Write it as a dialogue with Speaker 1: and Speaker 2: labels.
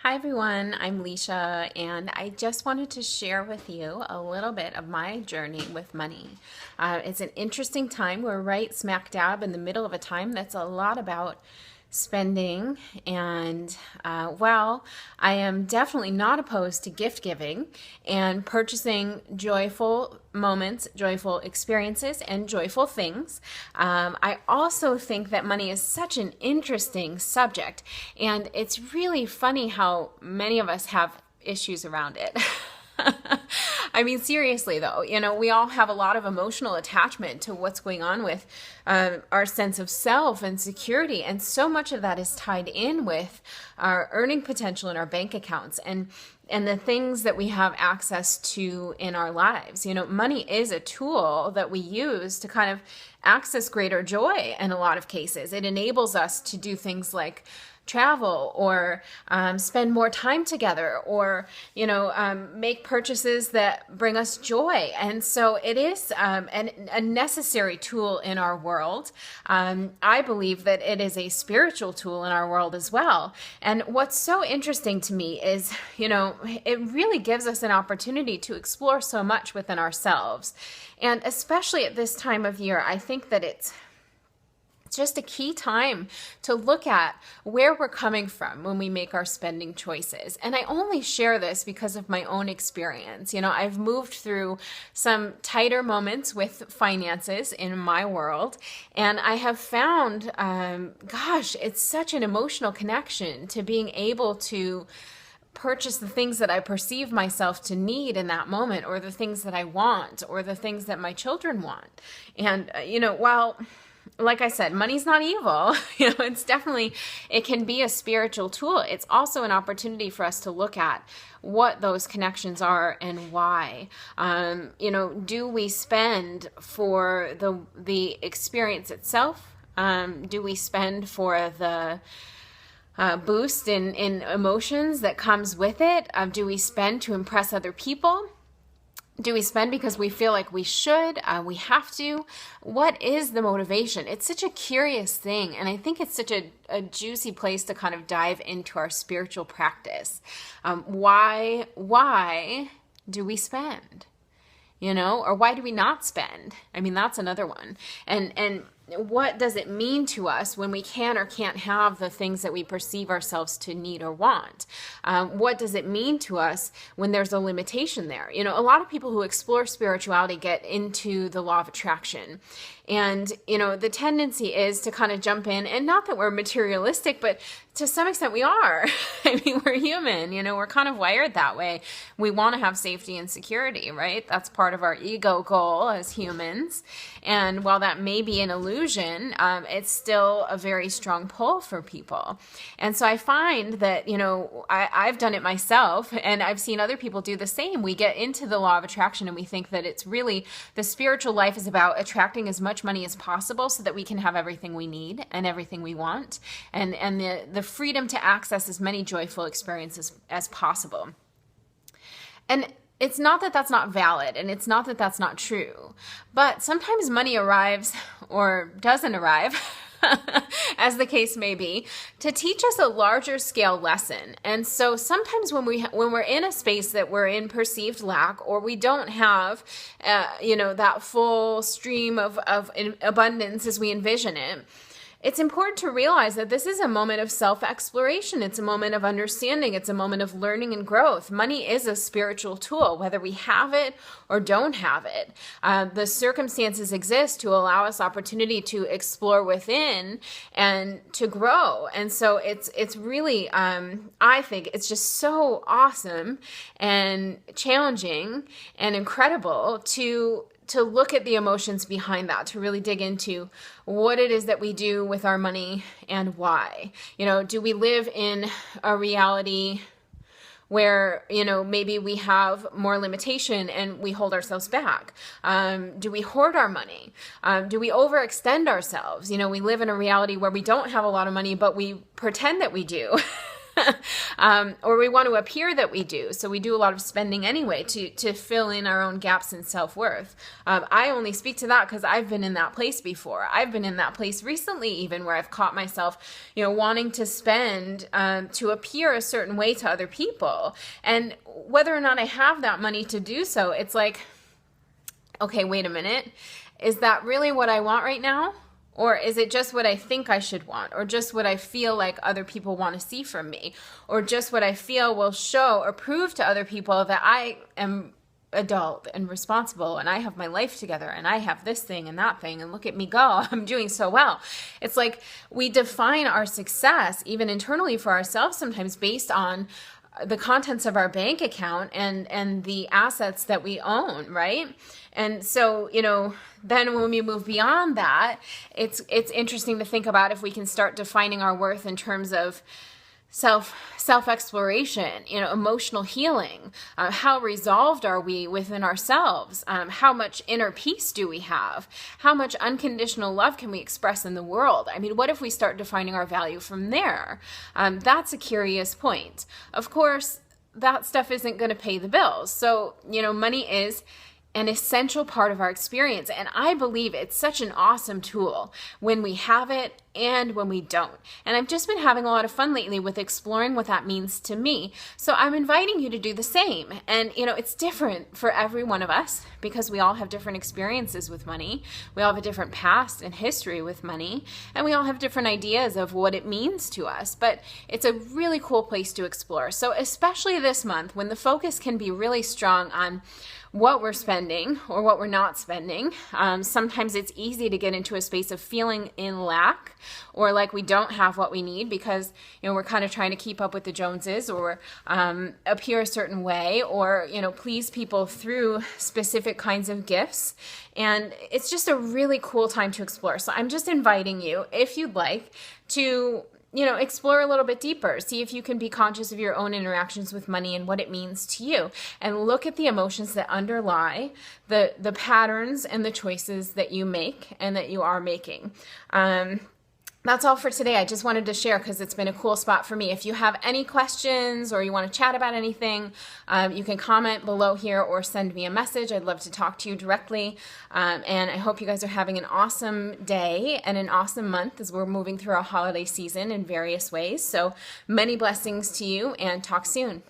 Speaker 1: Hi everyone, I'm Leisha, and I just wanted to share with you a little bit of my journey with money. It's an interesting time. We're right smack dab in the middle of a time that's a lot about spending, and well, I am definitely not opposed to gift giving and purchasing joyful moments, joyful experiences, and joyful things. I also think that money is such an interesting subject, and it's really funny how many of us have issues around it. I mean, seriously, though, we all have a lot of emotional attachment to what's going on with our sense of self and security. And so much of that is tied in with our earning potential in our bank accounts and the things that we have access to in our lives. Money is a tool that we use to kind of access greater joy in a lot of cases. It enables us to do things like travel or spend more time together or, make purchases that bring us joy. And so it is a necessary tool in our world. I believe that it is a spiritual tool in our world as well. And what's so interesting to me is, it really gives us an opportunity to explore so much within ourselves. And especially at this time of year, I think that it's just a key time to look at where we're coming from when we make our spending choices. And I only share this because of my own experience. I've moved through some tighter moments with finances in my world, and I have found, it's such an emotional connection to being able to purchase the things that I perceive myself to need in that moment, or the things that I want, or the things that my children want. And, while like I said, money's not evil. It can be a spiritual tool. It's also an opportunity for us to look at what those connections are and why. Do we spend for the experience itself? Do we spend for the boost in emotions that comes with it? Do we spend to impress other people? Do we spend because we feel like we should, we have to? What is the motivation? It's such a curious thing, and I think it's such a juicy place to kind of dive into our spiritual practice. Why do we spend? Or why do we not spend? I mean, that's another one. And what does it mean to us when we can or can't have the things that we perceive ourselves to need or want? What does it mean to us when there's a limitation there? A lot of people who explore spirituality get into the law of attraction. And, the tendency is to kind of jump in, and not that we're materialistic, but to some extent we are. I mean, we're human, we're kind of wired that way. We want to have safety and security, right? That's part of our ego goal as humans. And while that may be an illusion, it's still a very strong pull for people. And so I find that, I've done it myself, and I've seen other people do the same. We get into the law of attraction and we think that it's really, the spiritual life is about attracting as much money as possible so that we can have everything we need and everything we want, and the freedom to access as many joyful experiences as possible. And it's not that that's not valid, and it's not that that's not true, but sometimes money arrives or doesn't arrive as the case may be, to teach us a larger scale lesson. And so sometimes when we're in a space that we're in perceived lack, or we don't have, that full stream of abundance as we envision it, it's important to realize that this is a moment of self-exploration. It's a moment of understanding. It's a moment of learning and growth. Money is a spiritual tool, whether we have it or don't have it. The circumstances exist to allow us opportunity to explore within and to grow. And so it's really, I think it's just so awesome and challenging and incredible to look at the emotions behind that, to really dig into what it is that we do with our money and why. Do we live in a reality where, maybe we have more limitation and we hold ourselves back? Do we hoard our money? Do we overextend ourselves? We live in a reality where we don't have a lot of money, but we pretend that we do. or we want to appear that we do. So we do a lot of spending anyway to fill in our own gaps in self-worth. I only speak to that because I've been in that place before. I've been in that place recently, even where I've caught myself, wanting to spend to appear a certain way to other people. And whether or not I have that money to do so, it's like, okay, wait a minute. Is that really what I want right now? Or is it just what I think I should want? Or just what I feel like other people want to see from me? Or just what I feel will show or prove to other people that I am adult and responsible and I have my life together and I have this thing and that thing and look at me go, I'm doing so well. It's like we define our success even internally for ourselves sometimes based on the contents of our bank account and the assets that we own, right? And so, then when we move beyond that, it's interesting to think about if we can start defining our worth in terms of self-exploration, emotional healing. How resolved are we within ourselves? How much inner peace do we have? How much unconditional love can we express in the world? I mean, what if we start defining our value from there? That's a curious point. Of course, that stuff isn't going to pay the bills. So, money is an essential part of our experience. And I believe it's such an awesome tool when we have it and when we don't. And I've just been having a lot of fun lately with exploring what that means to me. So I'm inviting you to do the same. And, it's different for every one of us because we all have different experiences with money. We all have a different past and history with money. And we all have different ideas of what it means to us. But it's a really cool place to explore. So especially this month when the focus can be really strong on what we're spending or what we're not spending. Sometimes it's easy to get into a space of feeling in lack or like we don't have what we need because, we're kind of trying to keep up with the Joneses or appear a certain way or, please people through specific kinds of gifts. And it's just a really cool time to explore. So I'm just inviting you, if you'd like, to explore a little bit deeper. See if you can be conscious of your own interactions with money and what it means to you. And look at the emotions that underlie the patterns and the choices that you make and that you are making. That's all for today. I just wanted to share because it's been a cool spot for me. If you have any questions or you want to chat about anything, you can comment below here or send me a message. I'd love to talk to you directly. And I hope you guys are having an awesome day and an awesome month as we're moving through our holiday season in various ways. So many blessings to you and talk soon.